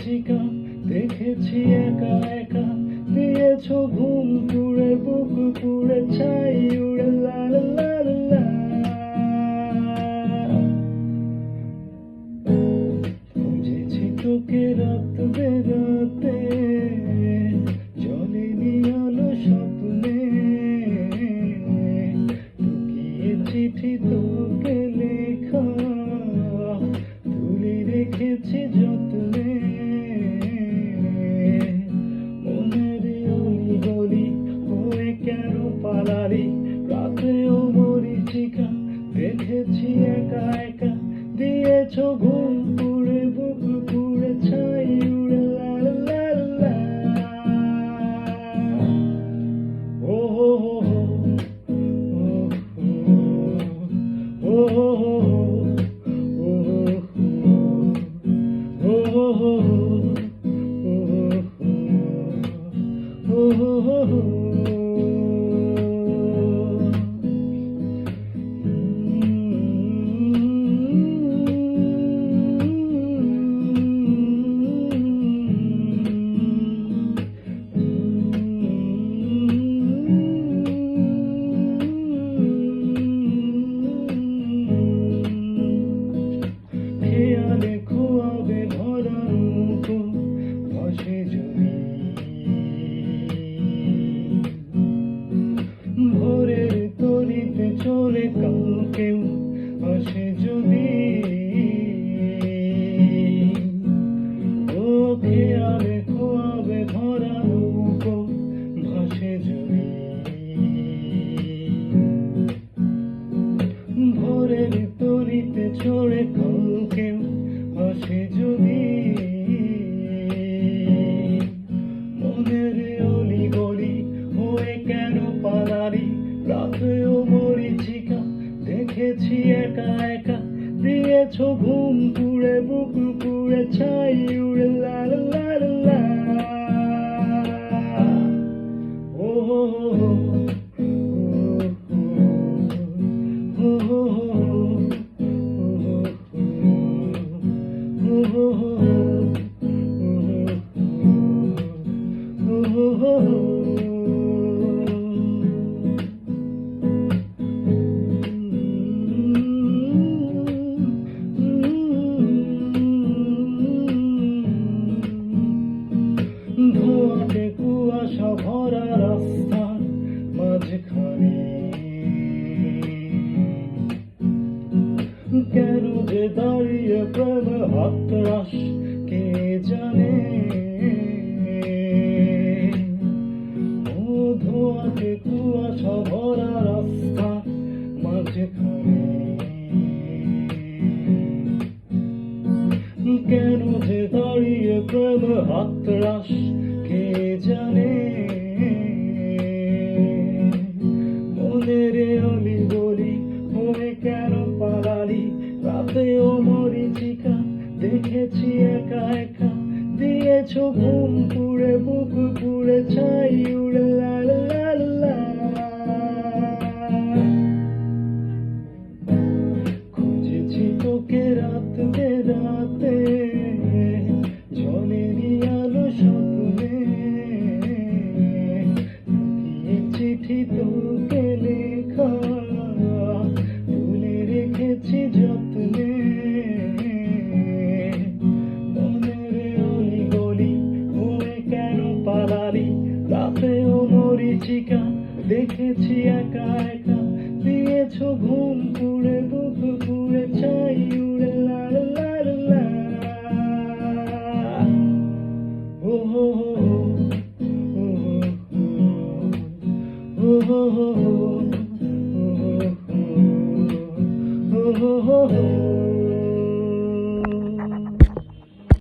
মরীচিকা দেখেছি একা একা, দিয়েছো ঘুম পুড়ে বুক পুড়ে ছাই উড়ে লা লা লা লা লা। খুঁজেছি তোকে রাত বেরাতে, জলেনি আলো স্বপ্নে, লুকিয়ে চিঠি তোকে লেখা, তুলে রেখেছি যত্নে। মনের অলি গলি হয়ে কেন পালালি, রাতেও মরীচিকা দেখেছি একা একা, দিয়েছো ঘুম পুড়ে বুক পুড়ে ছাই উড়ে লা লা লা লা। ও হো হো ও হো হো ও হো হো ও হো হো। খেয়ালে খোয়াবে ভরা নৌকো ভাসে যদি, ভোরের তরিতে চলে কাউকেও আসে যদি। ও খেয়ালে খোয়াবে ভরা নৌকো ভাসে যদি, ভোরের তরিতে চড়ে কাউকেও আসে যদি। মনের অলি গলি হয়ে কেন পালালি, রাতেও মরীচিকা দেখেছি একা একা, দিয়েছো ঘুম পুড়ে বুক পুড়ে ছাই উড়ে লা লা লা লা। ও হো হো ও হো হো ধোঁয়াতে কুয়াশা ভরা রাস্তার মাঝখানে, কেন যে দাঁড়িয়ে প্রেম হাতরাস কে জানে। ও ধোঁয়াতে কুয়াশা ভরা রাস্তার মাঝখানে, কেন যে দাঁড়িয়ে প্রেম হাতরাস কে জানে। মনের অলি গলি হয়ে কেন পালালি, রাতেও মরীচিকা দেখেছি একা একা, দিয়েছো ঘুম পুড়ে বুক পুড়ে ছাই উড়ে লা লা লা লা। খুঁজেছি তোকে রাত বেরাতে, জলেনি আলো স্বপ্নে, লুকিয়ে চিঠি তোকে লেখা, তুলে রেখেছি যত্নে। মনের অলি গলি হয়ে কেন পালালি, রাতেও মরীচিকা দেখেছি একা একা, দিয়েছো ঘুম পুড়ে বুক পুড়ে ছাই উড়ে লা লা লা লা। ও হো হো ও হো হো ও হো হো।